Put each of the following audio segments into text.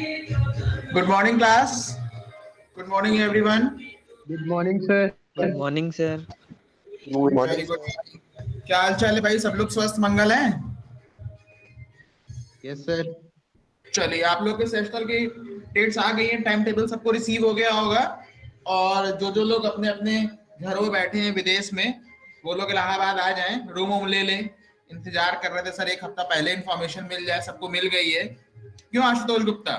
Good morning, class. Good morning, everyone. Good morning sir. Good morning sir. Good very morning good sir. Morning. क्या हाल चाल है भाई? सब लोग स्वस्थ मंगल हैं? Yes sir. चलिए, आप लोग के सेमेस्टर की डेट्स आ गई हैं, टाइम टेबल सबको रिसीव हो गया होगा। और जो जो लोग अपने अपने घरों में बैठे हैं विदेश में, वो लोग इलाहाबाद आ जाएं, रूम वूम ले लें। इंतजार कर रहे थे सर, एक हफ्ता पहले इन्फॉर्मेशन मिल जाए, सबको मिल गई है। क्यों आशुतोष गुप्ता?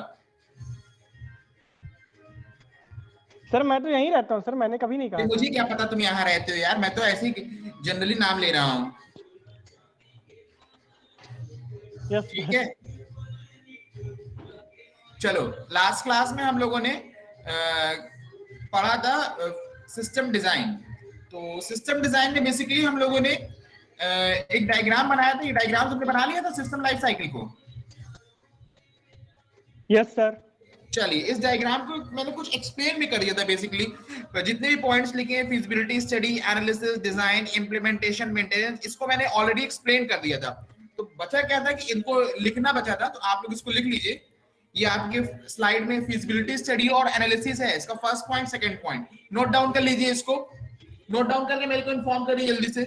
सर मैं तो यहीं रहता हूँ सर, मैंने कभी नहीं कहा मुझे था। क्या पता तुम यहाँ रहते हो यार, मैं तो ऐसे ही जनरली नाम ले रहा हूँ। यस ठीक सर। है, चलो। लास्ट क्लास में हम लोगों ने पढ़ा था सिस्टम डिजाइन। तो सिस्टम डिजाइन में बेसिकली हम लोगों ने एक डायग्राम बनाया था। ये डायग्राम तुमने बना लिया था सिस्टम लाइफ साइकिल को? Yes sir. चलिए, इस डायग्राम को मैंने कुछ एक्सप्लेन भी कर दिया था। बेसिकली जितने भी पॉइंट्स लिखे हैं, feasibility study, analysis, design, implementation, maintenance, इसको मैंने ऑलरेडी एक्सप्लेन कर दिया था। तो बचा क्या था कि इनको लिखना बचा था, तो आप लोग इसको लिख लीजिए। ये आपके स्लाइड में फिजिबिलिटी स्टडी और एनालिसिस है, इसका first point, second point note down कर लीजिए। इसको नोट डाउन करके मेरे को इन्फॉर्म करिए जल्दी से।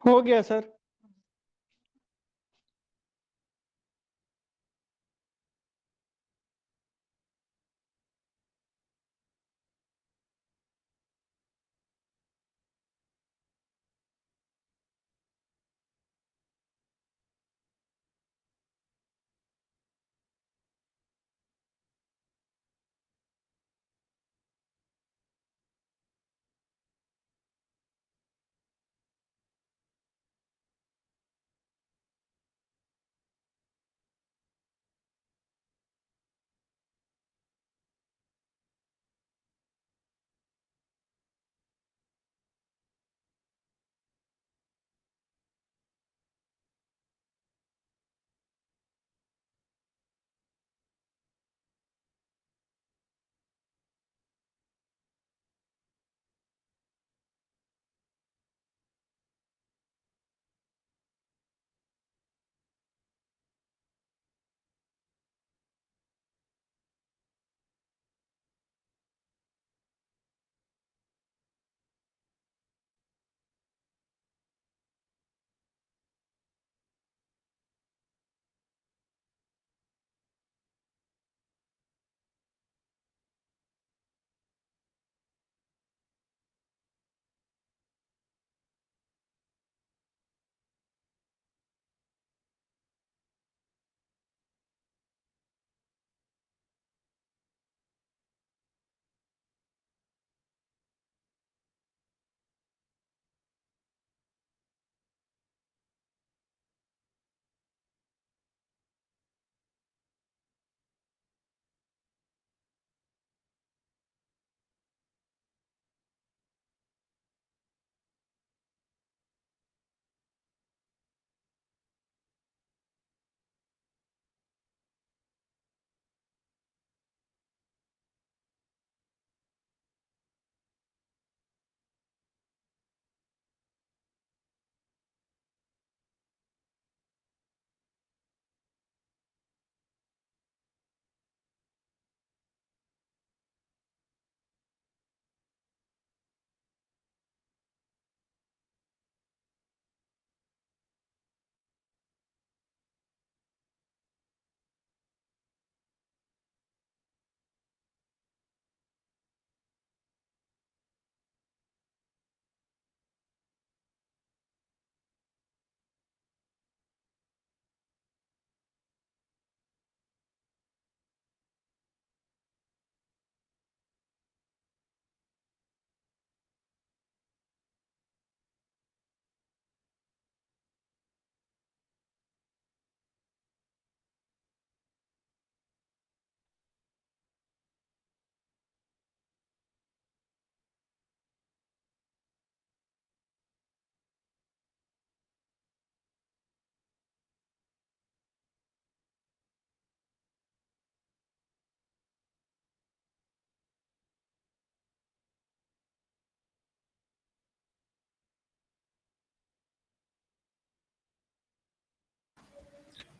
हो गया सर।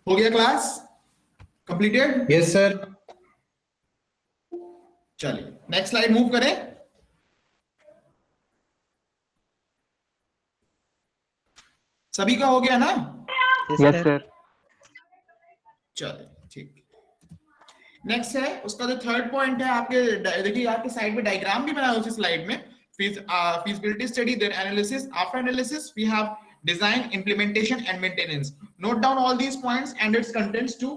हो गया क्लास कंप्लीटेड? Yes sir. चलिए नेक्स्ट स्लाइड मूव करें। सभी का हो गया ना? Yes sir. चलिए ठीक। नेक्स्ट है उसका जो थर्ड पॉइंट है, आपके देखिए आपके साइड में डायग्राम भी बना है उसी स्लाइड में। feasibility study, then analysis, after analysis we have design, implementation and maintenance. Note down all these points and its contents too.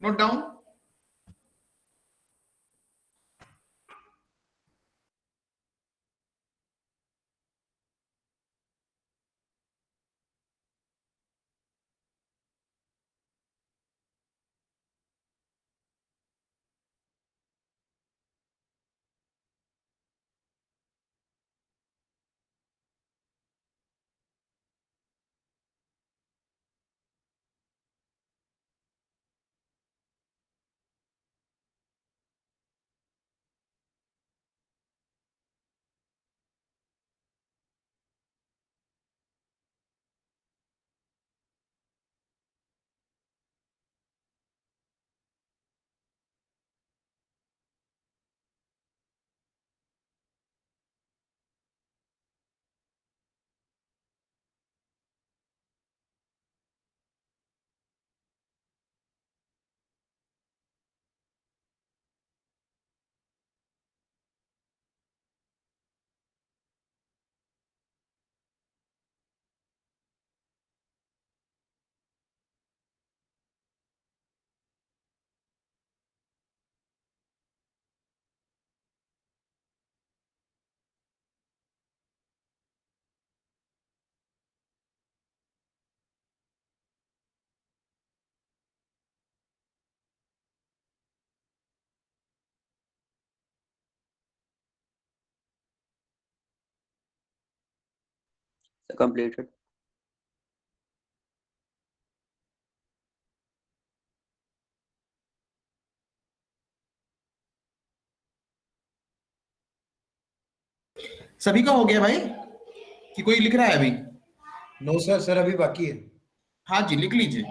Note down. completed. सभी का हो गया भाई कि कोई लिख रहा है अभी? नो सर, सर अभी बाकी है। हाँ जी, लिख लीजिए।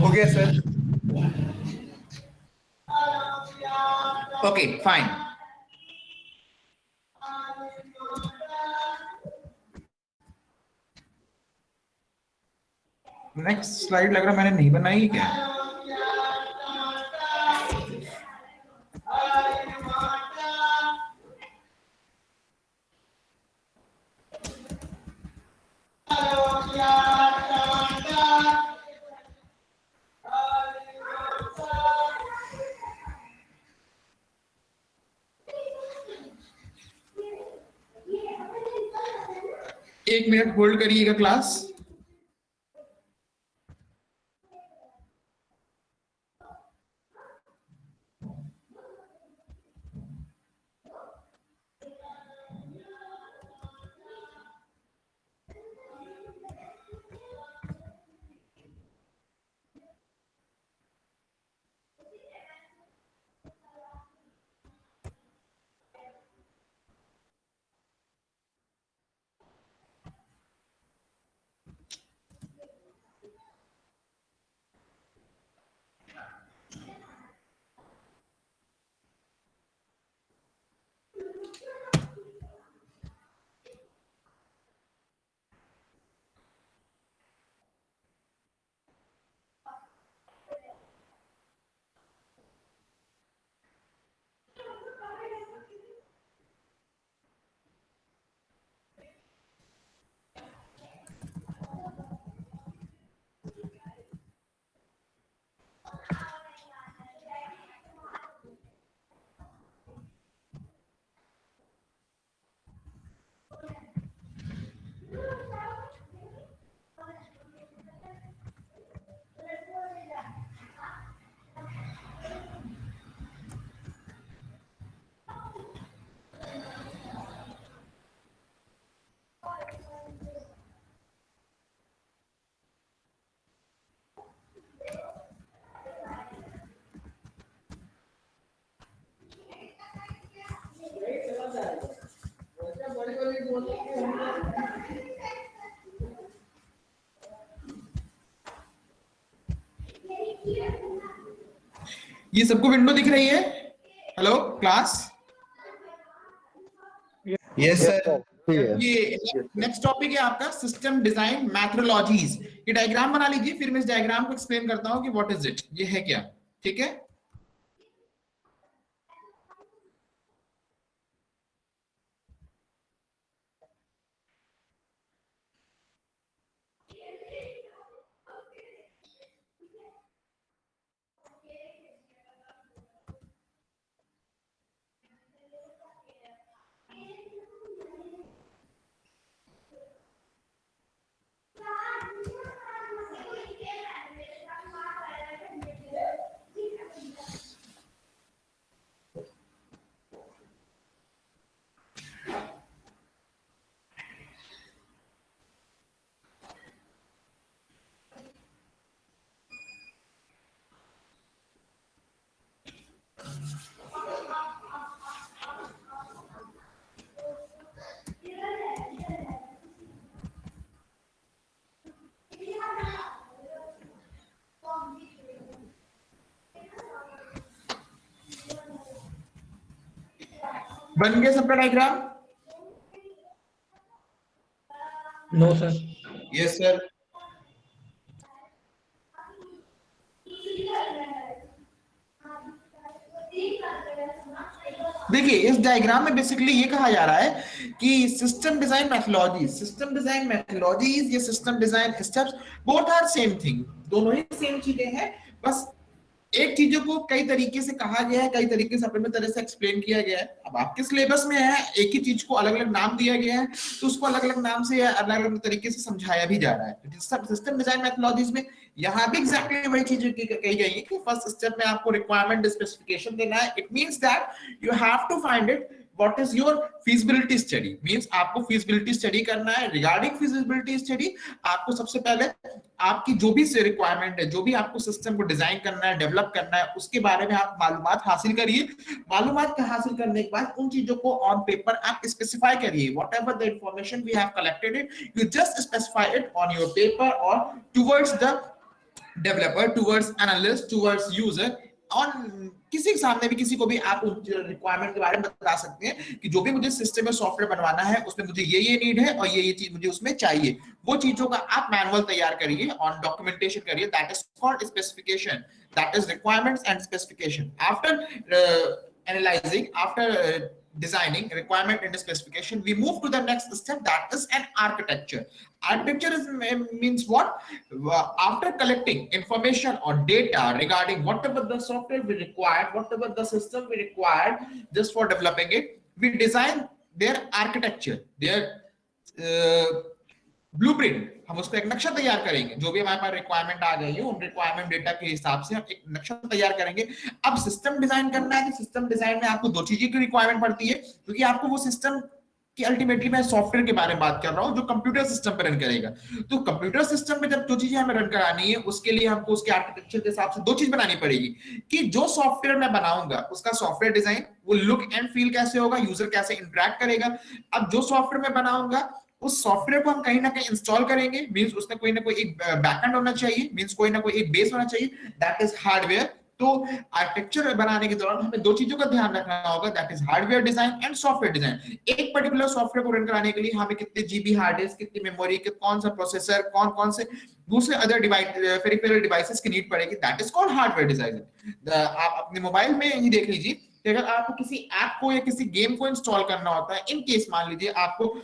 हो गया sir. Okay fine. Next slide लग रहा मैंने नहीं बनाई क्या? एक मिनट होल्ड करिएगा क्लास। ये सबको विंडो दिख रही है? Hello class? Yes sir. ये नेक्स्ट टॉपिक है आपका सिस्टम डिजाइन मैथोडोलॉजीज। ये डायग्राम बना लीजिए, फिर मैं इस डायग्राम को एक्सप्लेन करता हूँ कि व्हाट इज इट, ये है क्या। ठीक है, बन गया सबका diagram? No sir. Yes sir. देखिए इस डायग्राम में बेसिकली ये कहा जा रहा है कि सिस्टम डिजाइन मैथोडोलॉजीज या system design steps both are same thing, दोनों ही सेम चीजें हैं, बस एक चीजों को कई तरीके से कहा गया है, कई तरीके से अपने तरह से एक्सप्लेन किया गया है। अब आपके सिलेबस में है एक ही चीज को अलग अलग नाम दिया गया है, तो उसको अलग अलग नाम से या अलग अलग तरीके से समझाया भी जा रहा है। सिस्टम डिजाइन मैथोडोलॉजीज में यहाँ भी एग्जैक्टली वही चीजें कही गई है कि फर्स्ट स्टेप में आपको रिक्वायरमेंट स्पेसिफिकेशन देना है। It means that you have to find it what is your feasibility study, means आपको फीजिबिलिटी स्टडी करना है। रिगार्डिंग फीजिबिलिटी स्टडी आपको सबसे पहले आपकी जो भी रिक्वायरमेंट है, जो भी आपको सिस्टम को डिजाइन करना है, डेवलप करना है, उसके बारे में आप मालूमात हासिल करिए। मालूमात हासिल करने के बाद उन चीजों को ऑन पेपर आप स्पेसिफाई करिए। Whatever the information we have collected it, you just specify it on your paper और towards the developer, towards analyst, towards user. और किसी के सामने भी किसी को भी आप रिक्वायरमेंट के बारे में बता सकते हैं कि जो भी मुझे सिस्टम में सॉफ्टवेयर बनवाना है उसमें मुझे ये नीड है और ये चीज मुझे उसमें चाहिए। वो चीजों का आप मैनुअल तैयार करिए और डॉक्यूमेंटेशन करिए। That is called specification, that is requirements and specification. After analyzing, after designing requirement and specification, we move to the next step, that is an architecture. Architecture means what? After collecting information or data regarding whatever the software we required, whatever the system we required just for developing it, we design their architecture, their blueprint. हम उसका एक नक्शा तैयार करेंगे, जो भी हमारे पास requirement आ गई है उन रिक्वायरमेंट डेटा के हिसाब से हम एक नक्शा तैयार करेंगे। अब सिस्टम डिजाइन करना है, सिस्टम डिजाइन में आपको दो चीजें की रिक्वायरमेंट पड़ती है, क्योंकि आपको वो सिस्टम कि अल्टीमेटली मैं सॉफ्टवेयर के बारे में बात कर रहा हूं जो कंप्यूटर सिस्टम पर रन करेगा। तो कंप्यूटर सिस्टम पे जब जो चीजें हमें रन करानी है उसके लिए हमको उसके आर्किटेक्चर के हिसाब से दो चीज बनानी पड़ेगी कि जो सॉफ्टवेयर मैं बनाऊंगा उसका सॉफ्टवेयर डिजाइन, वो लुक एंड फील कैसे होगा, यूजर कैसे इंटरेक्ट करेगा। अब जो सॉफ्टवेयर मैं बनाऊंगा उस सॉफ्टवेयर को हम कहीं ना कहीं इंस्टॉल करेंगे, मींस उसमें कोई ना कोई एक बैकएंड होना चाहिए, मींस कोई ना कोई एक बेस होना चाहिए, दैट इज हार्डवेयर। तो आर्किटेक्चर बनाने के दौरान हमें दो चीजों का ध्यान रखना होगा, that is hardware design and software design. एक पर्टिकुलर सॉफ्टवेयर को रन कराने के लिए हमें कितने जीबी हार्ड डिस्क, कितनी मेमोरी, कौन सा प्रोसेसर, कौन से दूसरे अदर डिवाइस, पेरिफेरल डिवाइसेस की नीड पड़ेगी, that is called hardware design. आप अपने मोबाइल में ही देख लीजिए कि अगर आपको किसी ऐप को या किसी गेम को इंस्टॉल करना होता है, इन केस मान लीजिए आपको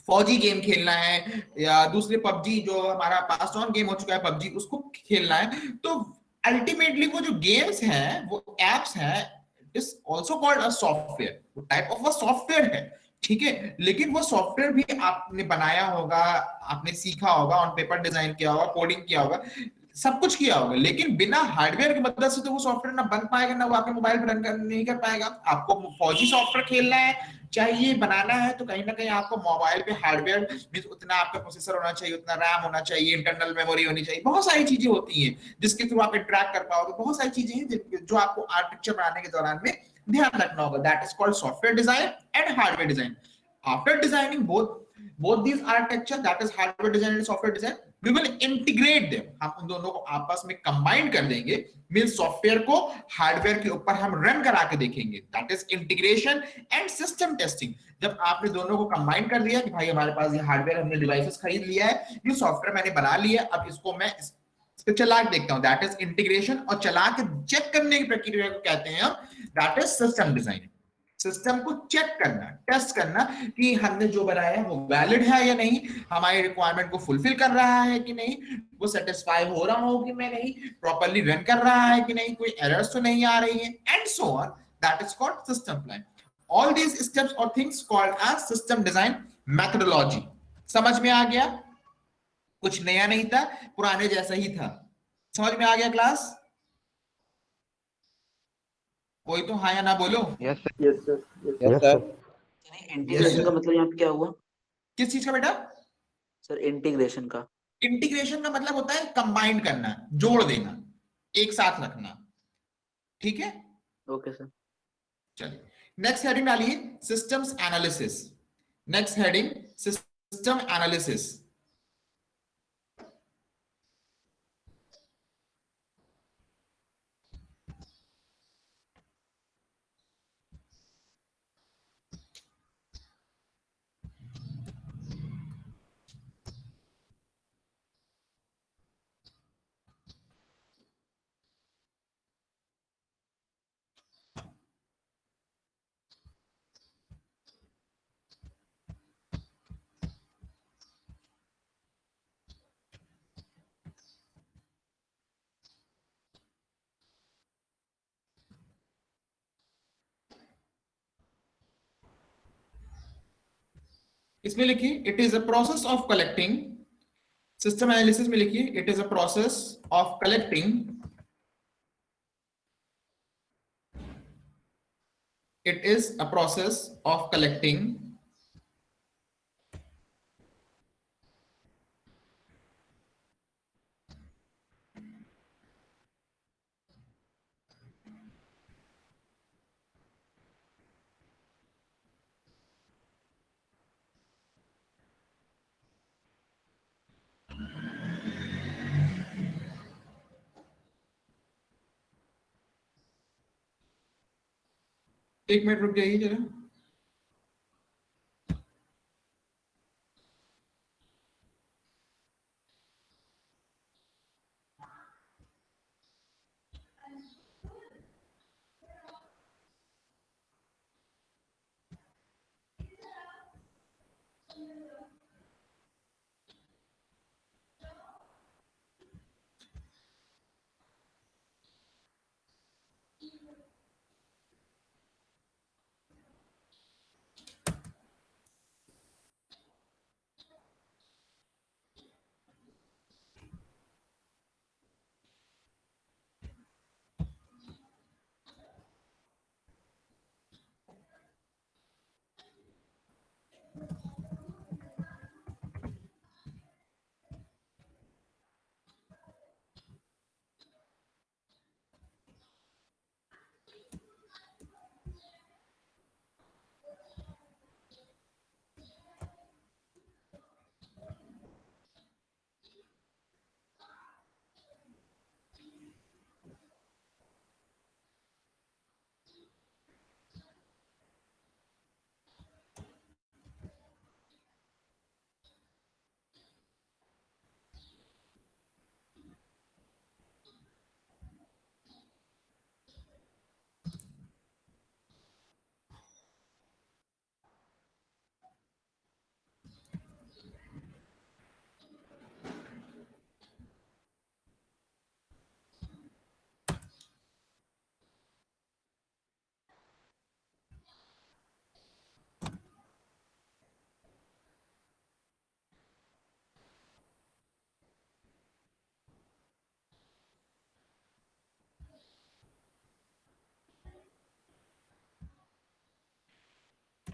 फौजी गेम खेलना है या दूसरे पबजी जो हमारा पास ऑन गेम हो चुका है पबजी, उसको खेलना है, तो अल्टीमेटली वो जो गेम्स हैं, वो एप्स हैं, is also called a software, वो टाइप ऑफ अ सॉफ्टवेयर है, ठीक है। लेकिन वो सॉफ्टवेयर भी आपने बनाया होगा, आपने सीखा होगा, ऑन पेपर डिजाइन किया होगा, कोडिंग किया होगा, सब कुछ किया होगा, लेकिन बिना हार्डवेयर की मदद से तो वो सॉफ्टवेयर ना बन पाएगा, ना वो आपके मोबाइल पर रन नहीं कर पाएगा। आपको फौजी सॉफ्टवेयर खेलना है, चाहिए बनाना है, तो कहीं ना कहीं आपको मोबाइल पे हार्डवेयर मींस उतना आपका प्रोसेसर होना चाहिए, उतना रैम होना चाहिए, इंटरनल मेमोरी होनी चाहिए, बहुत सारी चीजें होती हैं जिसके थ्रू आप इंटरेक्ट कर पाओगे। बहुत सारी चीजें हैं जो आपको आर्किटेक्चर बनाने के दौरान में ध्यान रखना होगा, that is called software design and hardware design. After designing both both these architecture, that is hardware design and software design, we will integrate them. हम उन दोनों को आपस में combine कर देंगे, means software को hardware के ऊपर हम run करा के देखेंगे, that is integration and system testing. जब आपने दोनों को combine कर दिया कि भाई हमारे पास ये hardware हमने devices खरीद लिया है, ये software मैंने बना लिया, अब इसको मैं इस पे चला के देखता हूं, that is integration, और चला के चेक करने की प्रक्रिया को कहते हैं हम, that is system design. System को चेक करना, टेस्ट करना कि हमने जो बनाया है वो वैलिड है या नहीं, हमारी रिक्वायरमेंट को फुलफिल कर रहा है कि नहीं, वो सेटिस्फाई हो रहा हो कि मैं नहीं, प्रॉपर्ली रन कर रहा है कि नहीं, कोई एरर्स तो नहीं आ रही है, and so on. That is called system plan. All these steps और things called as system design methodology. समझ में आ गया? कुछ नया नहीं था, पुराने जैसा ही था. समझ में आ गया क्लास? कोई तो हाँ या ना बोलो. Yes sir. इंटीग्रेशन का मतलब यहाँ पे क्या हुआ? किस चीज का बेटा? सर इंटीग्रेशन का. इंटीग्रेशन का मतलब होता है कंबाइन करना, जोड़ देना, एक साथ रखना. ठीक है? Okay sir. चलिए नेक्स्ट हेडिंग डालिए, systems analysis. Next heading system analysis. इसमें लिखिए it is a process of collecting. System analysis में लिखिए it is a process of collecting. It is a process of collecting एक मिनट रुक जाइए जरा.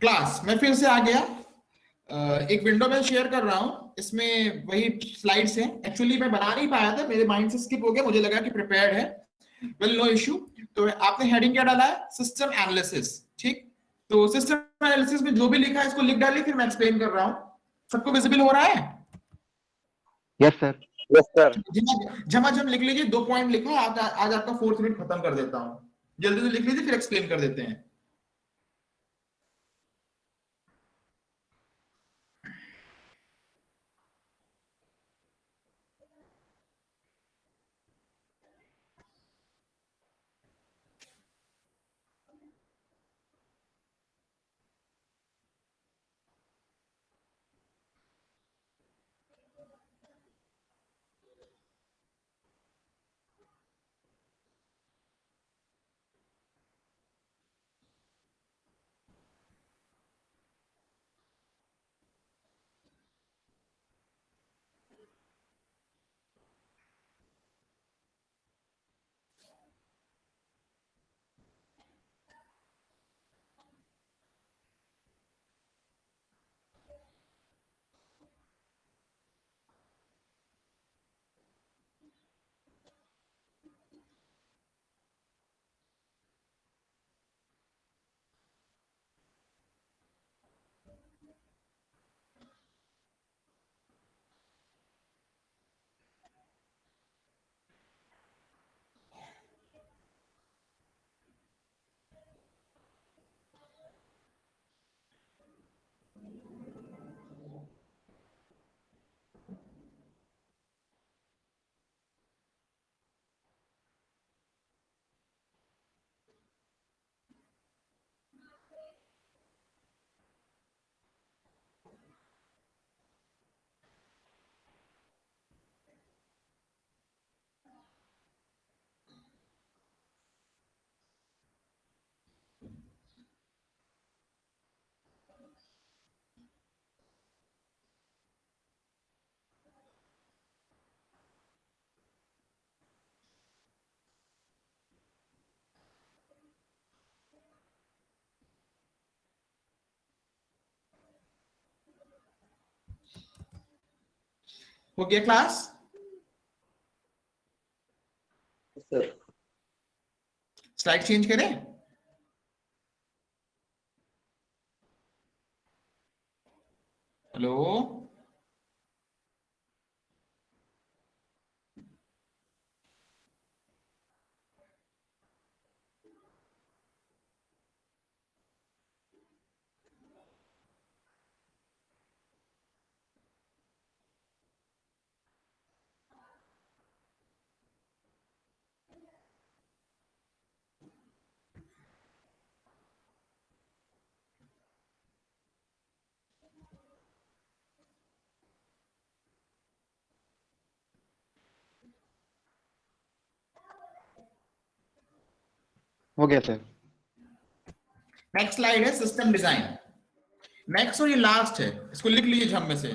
क्लास मैं फिर से आ गया. एक विंडो में शेयर कर रहा हूं, इसमें वही स्लाइड्स हैं. एक्चुअली मैं बना नहीं पाया था, मेरे माइंड से स्किप हो गया, मुझे लगा कि प्रिपेयर्ड है. Well no issue. तो आपने हेडिंग क्या डाला है? System analysis. ठीक, तो सिस्टम एनालिसिस में जो भी लिखा है इसको लिख डालिए, फिर मैं एक्सप्लेन कर रहा हूं. सबको विजिबल हो रहा है? Yes sir. Yes, sir. झमाझम लिख लीजिए, 2 पॉइंट लिखा है। आज आपका 4th यूनिट खत्म कर देता हूं। जल्दी से लिख लीजिए, फिर एक्सप्लेन कर देते हैं। हो गया क्लास? सर स्लाइड चेंज करें? हेलो, हो गया सर। नेक्स्ट स्लाइड है सिस्टम डिजाइन। नेक्स्ट और ये लास्ट है, इसको लिख लीजिए झम में से।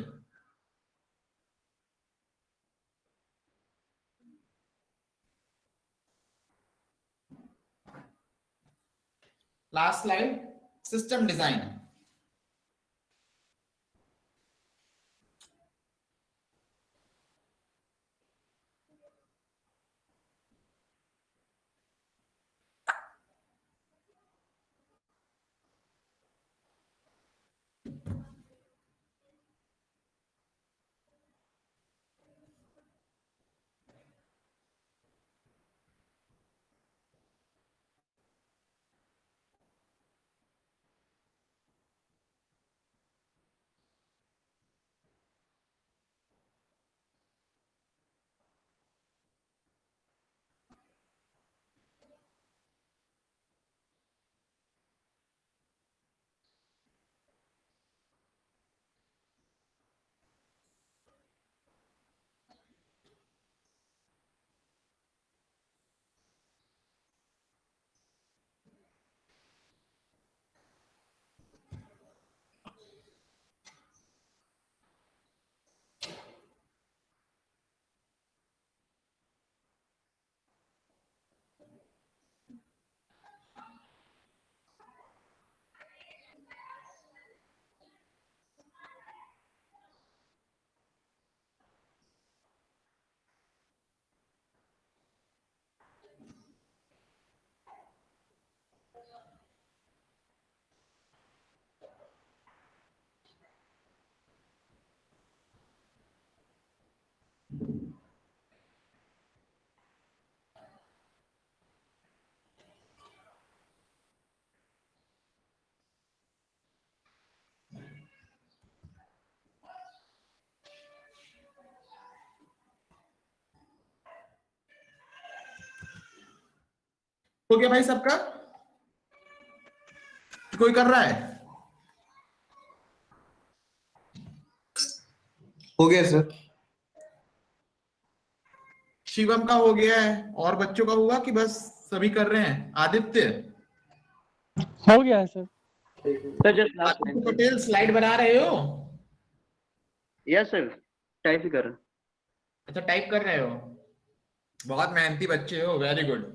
Last slide, system design. हो गया भाई सबका? कोई कर रहा है? हो गया सर। शिवम का हो गया है, और बच्चों का हुआ कि बस सभी कर रहे हैं? आदित्य, हो गया है sir. Sir just last Aditya line. Patel slide बना रहे हो? यस सर, टाइप ही कर रहा हूं। अच्छा, टाइप कर रहे हो, बहुत मेहनती बच्चे हो, वेरी गुड।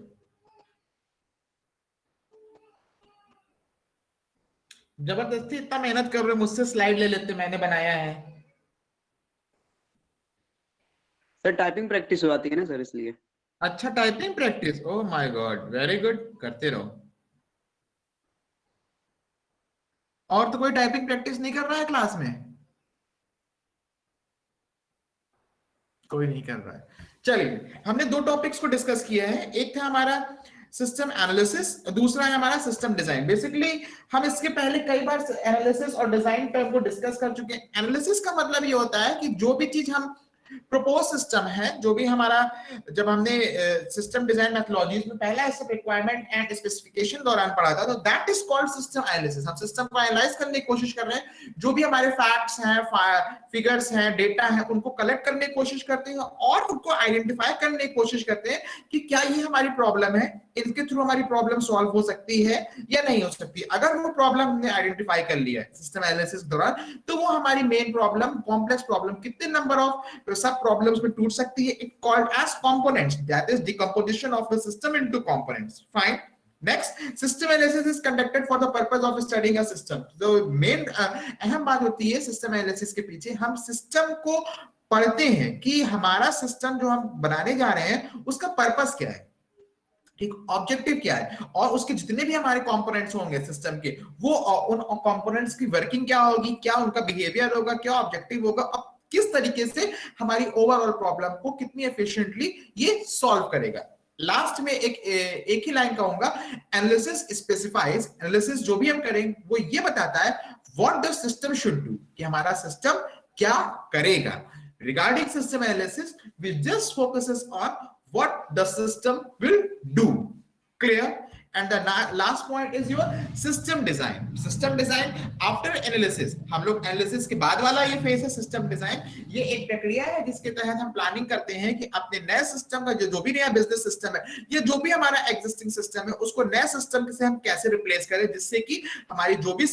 जबरदस्ती इतना मेहनत कर रहे हो, मुझसे स्लाइड ले लेते, मैंने बनाया है। सर टाइपिंग प्रैक्टिस हो जाती है ना सर, इसलिए। अच्छा, typing practice, oh my God, very good, करते रहो। और तो कोई टाइपिंग प्रैक्टिस नहीं कर रहा है क्लास में? कोई नहीं कर रहा है। चलिए, हमने दो टॉपिक्स को डिस्कस किया है, एक था हमारा सिस्टम एनालिसिस, दूसरा है हमारा सिस्टम डिजाइन। बेसिकली हम इसके पहले कई बार एनालिसिस और डिजाइन टर्म को डिस्कस कर चुके हैं। एनालिसिस का मतलब ये होता है कि जो भी चीज हम प्रपोज सिस्टम है, जो भी हमारा, जब हमने सिस्टम डिजाइन मेथोलॉजीज में पहला स्टेप रिक्वायरमेंट एंड स्पेसिफिकेशन दौरान पढ़ा था, तो that is called system analysis. हम सिस्टम को एनालाइज करने की कोशिश कर रहे हैं, जो भी हमारे फैक्ट्स हैं, फिगर्स हैं, डेटा है, उनको कलेक्ट करने की कोशिश करते हैं और उनको आइडेंटिफाई करने की कोशिश करते हैं कि क्या ये हमारी प्रॉब्लम है, इनके थ्रू हमारी प्रॉब्लम सॉल्व हो सकती है या नहीं हो सकती। अगर वो प्रॉब्लम हमने आइडेंटिफाई कर लिया है सिस्टम एनालिसिस के दौरान, तो वो हमारी मेन प्रॉब्लम, कॉम्प्लेक्स प्रॉब्लम कितने नंबर ऑफ सब प्रॉब्लम्स में टूट सकती है, it called as components, that is decomposition of the system into components. Fine. Next, system analysis is conducted for the purpose of studying a system. तो main अहम बात होती है सिस्टम एनालिसिस के पीछे, हम सिस्टम को पढ़ते हैं कि हमारा सिस्टम जो हम बनाने जा रहे हैं उसका पर्पस क्या है, ठीक, ऑब्जेक्टिव क्या है, और उसके जितने भी हमारे कंपोनेंट्स होंगे सिस्टम के, वो उन कंपोनेंट्स की वर्किंग क्या होगी, क्या उनका बिहेवियर होगा, क्या ऑब्जेक्टिव होगा, अब किस तरीके से हमारी ओवरऑल प्रॉब्लम को कितनी एफिशिएंटली ये सॉल्व करेगा। लास्ट में एक ही लाइन कहूंगा, एनालिसिस स्पेसिफाइज, एनालिसिस जो भी हम करेंगे वो ये बताता है what the system should do, कि हमारा सिस्टम क्या करेगा। Regarding system analysis we just focuses on what the system will do. Clear? And the last point is your system design. System design after analysis, हम लोग analysis के बाद वाला ये फेज है सिस्टम डिजाइन। ये एक प्रक्रिया है जिसके तहत हम प्लानिंग करते हैं कि अपने नए सिस्टम का जो भी नया बिजनेस सिस्टम है, या जो भी हमारा एग्जिस्टिंग सिस्टम है, उसको नए सिस्टम से हम कैसे रिप्लेस करें, जिससे कि हमारी जो भी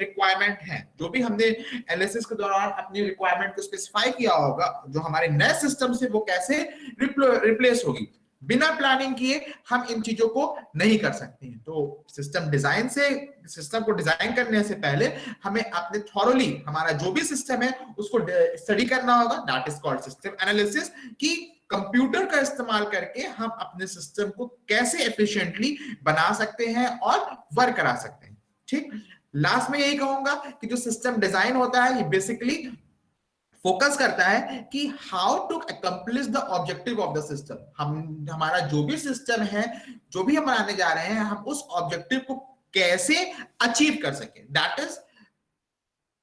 रिक्वायरमेंट है, जो भी हमने एनालिसिस के दौरान अपनी रिक्वायरमेंट को स्पेसिफाई किया होगा, जो हमारे नए सिस्टम से, वो कैसे रिप्लेस होगी। बिना प्लानिंग किए हम इन चीजों को नहीं कर सकते हैं। तो सिस्टम डिजाइन से, सिस्टम को डिजाइन करने से पहले हमें अपने थॉरोली हमारा जो भी सिस्टम है उसको स्टडी करना होगा, that is called system analysis, कि कंप्यूटर का इस्तेमाल करके हम अपने सिस्टम को कैसे एफिशिएंटली बना सकते हैं और वर्क करा सकते हैं। ठीक, लास्ट में यही कहूंगा कि जो सिस्टम डिजाइन होता है ये बेसिकली फोकस करता है कि how to accomplish the objective of the system. हमारा जो भी सिस्टम है, जो भी हम बनाने जा रहे हैं, हम उस ऑब्जेक्टिव को कैसे अचीव कर सके, that is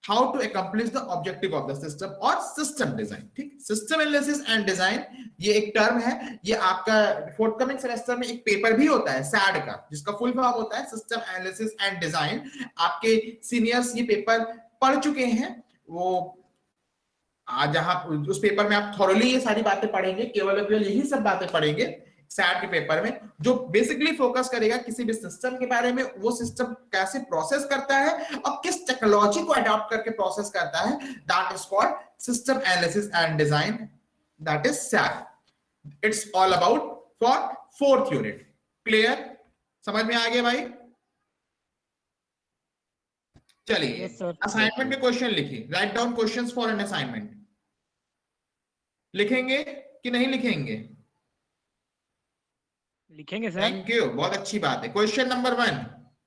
how to accomplish the objective of the system और सिस्टम डिजाइन। ठीक, सिस्टम एनालिसिस एंड डिजाइन ये एक टर्म है, ये आपका फोर्थकमिंग सेमेस्टर में एक पेपर भी होता है सैड का, जिसका फुल फॉर्म होता है सिस्टम एनालिसिस एंड डिजाइन। आपके सीनियर्स ये पेपर पढ़ चुके हैं, वो आज जहां उस पेपर में आप थॉरली ये सारी बातें पढ़ेंगे, केवल यही सब बातें पढ़ेंगे सैट के पेपर में, जो बेसिकली फोकस करेगा किसी भी सिस्टम के बारे में, वो सिस्टम कैसे प्रोसेस करता है और किस टेक्नोलॉजी को अडॉप्ट करके प्रोसेस करता है, that is called system analysis and design, that is set. It's all about for fourth unit. Clear? समझ में आ गया भाई? चलिए, असाइनमेंट में क्वेश्चन लिखिए, write down questions for an assignment. लिखेंगे कि नहीं लिखेंगे? लिखेंगे सर। थैंक यू, बहुत अच्छी बात है। Question number 1,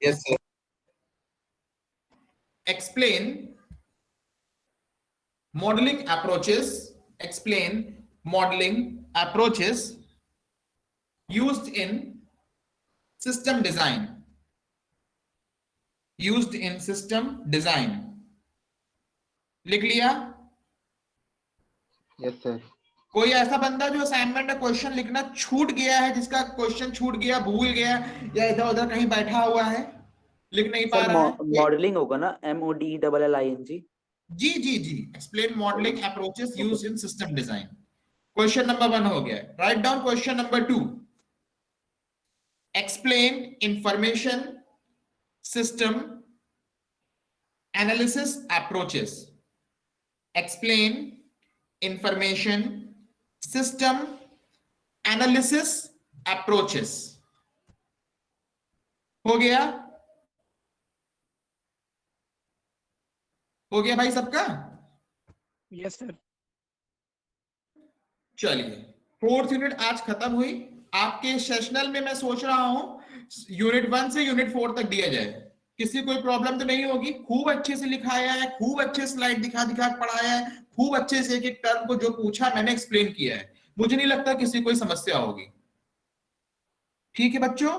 yes sir. Explain modelling approaches, explain modelling approaches used in system design, used in system design. लिख लिया? Yes sir. कोई ऐसा बंदा जो असाइनमेंट में क्वेश्चन लिखना छूट गया है, जिसका क्वेश्चन छूट गया, भूल गया, या इधर उधर कहीं बैठा हुआ है, लिख नहीं पा सर रहा है? मॉडलिंग होगा ना, MODELLING। जी जी जी, explain modelling approaches used in system design. Question number 1 हो गया। Write down question number 2। Explain information system analysis approaches. Explain information system analysis approaches. हो गया? हो गया भाई सबका? Yes sir. चलिए, 4th यूनिट आज खत्म हुई। आपके सेशनल में मैं सोच रहा हूं यूनिट 1 से यूनिट 4 तक दिया जाए। किसी कोई प्रॉब्लम तो नहीं होगी? खूब अच्छे से लिखाया है, खूब अच्छे स्लाइड दिखा दिखा पढ़ाया है, खूब अच्छे से एक एक टर्म को जो पूछा मैंने एक्सप्लेन किया है। मुझे नहीं लगता किसी कोई समस्या होगी। ठीक है बच्चों,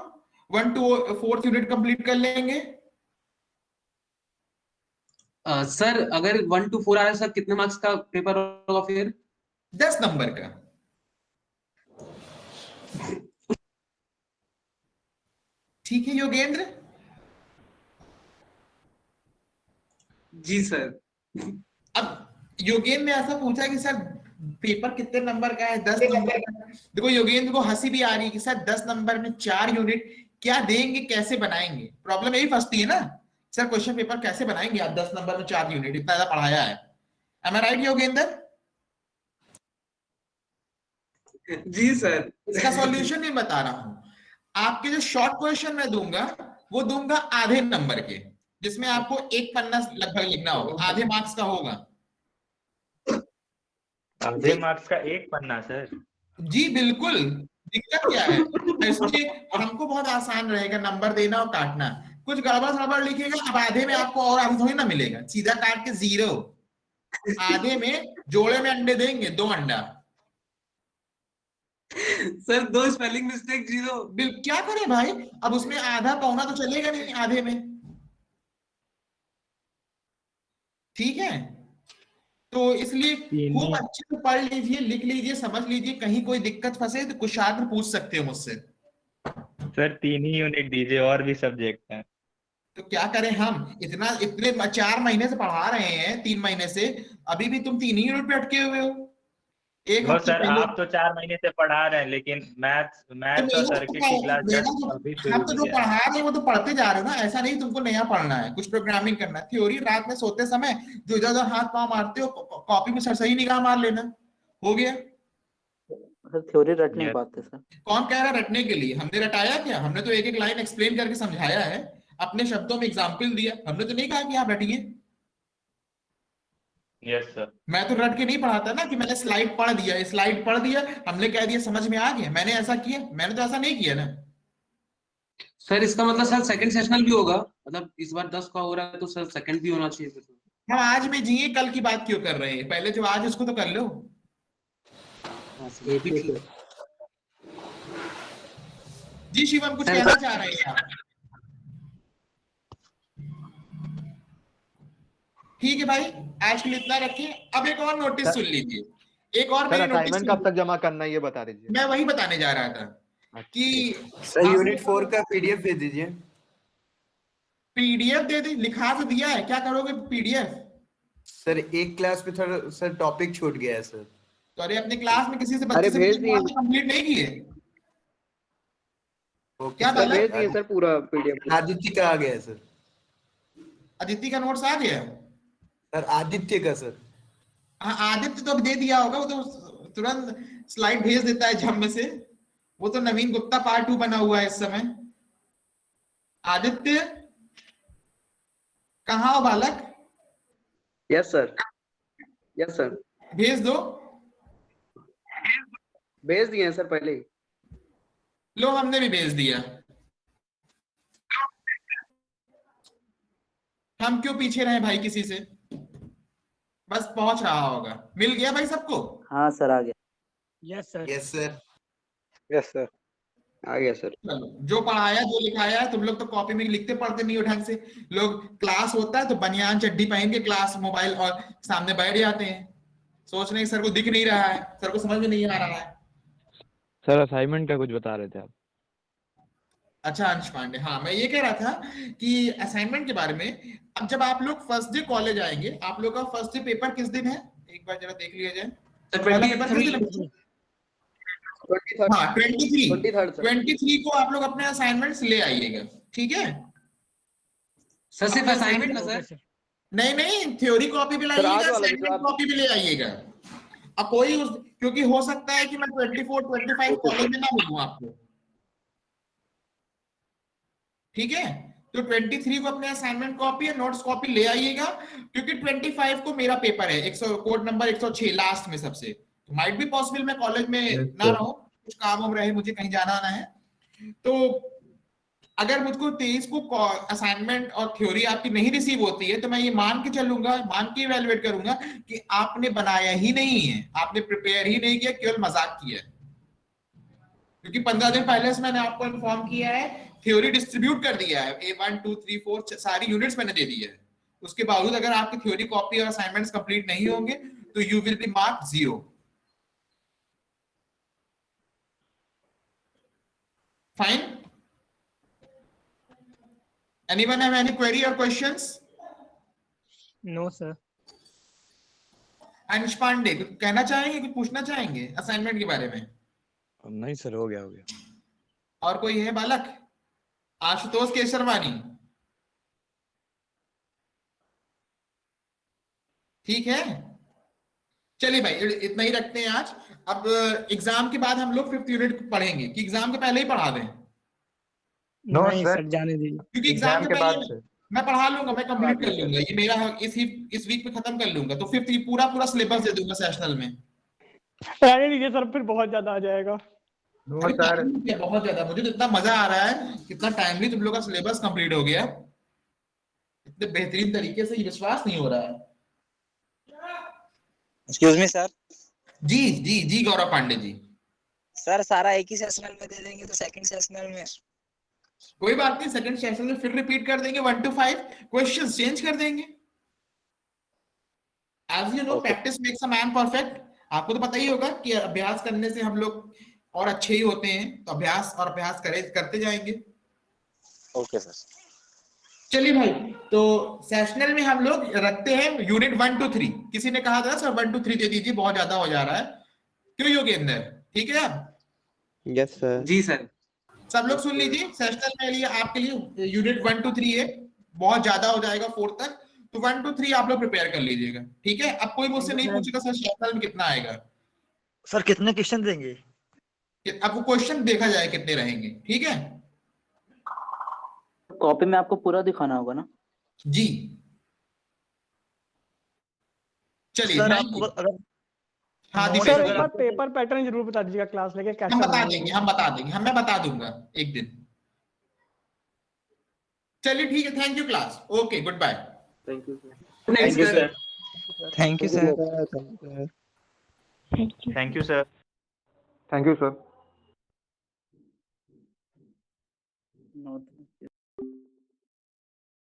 1 to 4th यूनिट कंप्लीट कर लेंगे। सर अगर 1 to 4 आया सर, कितने मार्क्स का पेपर होगा फिर? 10 नंबर का। ठीक है योगेंद्र? जी सर। अब योगेंद्र ने ऐसा पूछा कि सर पेपर कितने नंबर का है? 10 नंबर का। देखो योगेंद्र को हंसी भी आ रही है कि सर 10 नंबर में 4 यूनिट क्या देंगे, कैसे बनाएंगे? प्रॉब्लम यही फंसती है ना सर, क्वेश्चन पेपर कैसे बनाएंगे आप 10 नंबर में 4 यूनिट, इतना ज्यादा पढ़ाया है। Am I right Yogendra? जी सर। इसका सॉल्यूशन नहीं बता रहा हूं। आपके जो शॉर्ट क्वेश्चन मैं दूंगा वो दूंगा आधे नंबर के, जिसमें आपको एक पन्ना लगभग लिखना होगा, आधे मार्क्स का होगा। आधे मार्क्स का एक पन्ना सर? जी बिल्कुल। दिक्कत क्या है? इसलिए हमको बहुत आसान रहेगा नंबर देना और काटना। कुछ गड़बड़ सड़बड़ लिखेगा, अब आधे में आपको और आधे थोड़ी ना मिलेगा, सीधा काट के 0। आधे में जोड़े में अंडे देंगे, 2 अंडा। Sir 2 spelling mistake 0। क्या करें भाई, अब उसमें आधा पौना तो चलेगा नहीं आधे में। ठीक है, तो इसलिए खूब अच्छे से पढ़ लीजिए, लिख लीजिए, समझ लीजिए। कहीं कोई दिक्कत फंसे तो कुशाग्र पूछ सकते हो मुझसे। सर 3 ही यूनिट दीजिए, और भी सब्जेक्ट हैं। तो क्या करें हम, इतने 4 महीने से पढ़ा रहे हैं, 3 महीने से, अभी भी तुम 3 ही यूनिट पे अटके हुए हो। एक वो हफ्ते सर पहले आप तो 4 महीने से पढ़ा रहे हैं, लेकिन मैथ्स और सर्किट की क्लास अभी शुरू हम तो जो हुई है। पढ़ा रहे हैं वो तो पढ़ते जा रहे हो ना। ऐसा नहीं तुमको नया पढ़ना है, कुछ प्रोग्रामिंग करना है। थ्योरी रात में सोते समय जो इधर उधर हाथ पांव मारते हो, कॉपी में सही निगाह मार लेना। हो गया? सर थ्योरी रट नहीं पाते सर। कौन कह रहा रटने के लिए? हमने रटाया क्या? हमने तो एक एक लाइन एक्सप्लेन करके समझाया है, अपने शब्दों में एग्जाम्पल दिया। हमने तो नहीं कहा कि आप रटिए। Yes sir. मैं तो रट के नहीं पढ़ाता ना कि मैंने स्लाइड पढ़ दिया, हमने कह दिया समझ में आ गया, मैंने ऐसा किया? मैंने तो ऐसा नहीं किया ना। सर इसका मतलब सर सेकंड सेशनल भी होगा, मतलब इस बार 10 का हो रहा है तो सर सेकंड भी होना चाहिए फिर तो। हम आज में जिए, कल की बात क्यों कर रहे हैं? पहले जो आज उसको तो कर लो। ये भी ठीक। जी शिवम, कुछ कहना चाह रहे हैं आप? ठीक है भाई, आज के लिए इतना रखें। अब एक और नोटिस सुन लीजिए। एक और मेरी नोटिस असाइनमेंट कब तक जमा करना है ये बता दीजिए। मैं वही बताने जा रहा था कि सर यूनिट 4 का पीडीएफ दे दीजिए। पीडीएफ दे दी, लिखा तो दिया है, क्या करोगे पीडीएफ? सर एक क्लास में थोड़ा सर टॉपिक छूट गया है सर। तो अरे अपने क्लास में किसी से बच्चे से कंप्लीट नहीं किए? क्या सर भेज दिए सर पूरा पीडीएफ। आदित्य का आ गया है सर। आदित्य का नोट्स आ गया सर? आदित्य का सर। हाँ आदित्य तो अब दे दिया होगा, वो तो तुरंत स्लाइड भेज देता है झम से। वो तो नवीन गुप्ता पार्ट 2 बना हुआ है इस समय। आदित्य कहाँ हो बालक? Yes sir, yes sir. भेज दो। भेज दिए हैं सर पहले ही। लो हमने भी भेज दिया। हम क्यों पीछे रहे भाई किसी से? बस पहुंच रहा होगा। मिल गया भाई सबको? हाँ सर आ गया। Yes sir. Yes sir. Yes sir आ गया सर। चलो, जो पढ़ाया जो लिखाया है, तुम लोग तो कॉपी में लिखते पढ़ते नहीं हो ढंग से। लोग क्लास होता है तो बनियान चड्डी पहन के क्लास मोबाइल और सामने बैठ जाते हैं, सोच रहे हैं सर को दिख नहीं रहा है, सर को समझ में नहीं आ रहा है। सर असाइनमेंट का कुछ बता रहे थे आप। अच्छा अंश पांडे, हाँ मैं ये कह रहा था कि असाइनमेंट के बारे में, अब जब आप लोग फर्स्ट डे कॉलेज आएंगे, आप लोग का फर्स्ट डे पेपर किस दिन है, एक बार जरा देख लिया जाए। सर पहला पेपर किस दिन है? हाँ 23 को आप लोग अपने असाइनमेंट्स ले आइएगा, ठीक है। सर सिर्फ असाइनमेंट ना सर? नहीं नहीं, थ्योरी कॉपी भी लाइएगा, असाइनमेंट कॉपी भी ले आइएगा। अब कोई क्योंकि हो सकता है कि मैं 24-25 कॉलेज में ना मिलूं आपको, ठीक है। तो 23 को अपने असाइनमेंट कॉपी या नोट्स कॉपी ले आइएगा, क्योंकि 25 को मेरा पेपर है, 100 कोड नंबर 106 लास्ट में सबसे। तो माइट बी पॉसिबल मैं कॉलेज में ना रहूं, कुछ काम वाम रहे, मुझे कहीं जाना आना है। तो अगर मुझको 23 को असाइनमेंट और थ्योरी आपकी नहीं रिसीव होती है, तो मैं ये मान के चलूंगा, मान के इवैल्यूएट करूंगा कि आपने बनाया ही नहीं है, आपने प्रिपेयर ही नहीं किया, केवल मजाक किया है। क्योंकि 15 दिन पहले से मैंने आपको इन्फॉर्म किया है, थ्योरी डिस्ट्रीब्यूट कर दिया है, A1 2 3 4 सारी यूनिट्स मैंने दे दी है। उसके बावजूद अगर आपकी थ्योरी कॉपी और असाइनमेंट्स कंप्लीट नहीं होंगे तो you will be mark 0। Fine, anyone have any query और questions? No sir. Ansh Pandey कुछ कहना चाहेंगे, कुछ पूछना चाहेंगे असाइनमेंट के बारे में? नहीं सर, हो गया। और कोई है बालक? आशुतोष केसरवानी, ठीक है। चलिए भाई इतना ही रखते हैं आज। अब एग्जाम के बाद हम लोग 5th यूनिट पढ़ेंगे, कि एग्जाम के पहले ही पढ़ा दें? नहीं सर, जाने दीजिए। क्योंकि एग्जाम के पहले मैं पढ़ा लूंगा, मैं कंप्लीट कर लूंगा, ये मेरा इस वीक में खत्म कर लूंगा। तो 5th पूरा सिलेबस दे दूंगा सेशनल में। जाने दीजिए सर, फिर बहुत ज्यादा आ जाएगा। सर बहुत ज्यादा, मुझे तो इतना मजा आ रहा है, कितना टाइमली तुम लोग का सिलेबस कंप्लीट हो गया, इतने बेहतरीन तरीके से, ये विश्वास नहीं हो रहा है। Excuse me sir. जी जी जी गौरव पांडे जी। सर सारा एक ही सेशनल में दे देंगे तो सेकंड सेशनल में? कोई बात नहीं, सेकंड सेशन में फिर रिपीट कर देंगे, 1 to 5 क्वेश्चंस चेंज कर देंगे। As you know, practice makes a man perfect. आपको तो पता ही होगा कि अभ्यास करने से हम लोग और अच्छे ही होते हैं, तो अभ्यास और अभ्यास करते जाएंगे। Okay sir. चलिए भाई, तो सेशनल में हम लोग रखते हैं यूनिट 1 to 3। किसी ने कहा था सर 1 to 3 दे दीजिए, बहुत ज्यादा हो जा रहा है, क्यों योगेंद्र? ठीक है यस सर। जी सर। सब लोग सुन लीजिए, सेशनल में लिए आपके लिए यूनिट 1 to 3 है, बहुत ज्यादा हो जाएगा 4 तक, तो 1 to 3 आप लोग प्रिपेयर कर लीजिएगा, ठीक है। अब कोई मुझसे नहीं पूछेगा सर सेशनल में कितना आएगा, सर कितने क्वेश्चन देंगे? आपको क्वेश्चन देखा जाए कितने रहेंगे, ठीक है। कॉपी में आपको पूरा दिखाना होगा ना? जी चलिए, सर आपको अगर हाँ सर दीपेश एक जी, बार पेपर पैटर्न जरूर बता दीजिएगा क्लास लेके, कैसा हम बता बनाना देंगे, है। मैं बता दूंगा एक दिन। चलिए ठीक है, thank you class, okay good bye. Thank you sir. Thank you sir. Thank you sir. Thank you sir. Thank you sir. No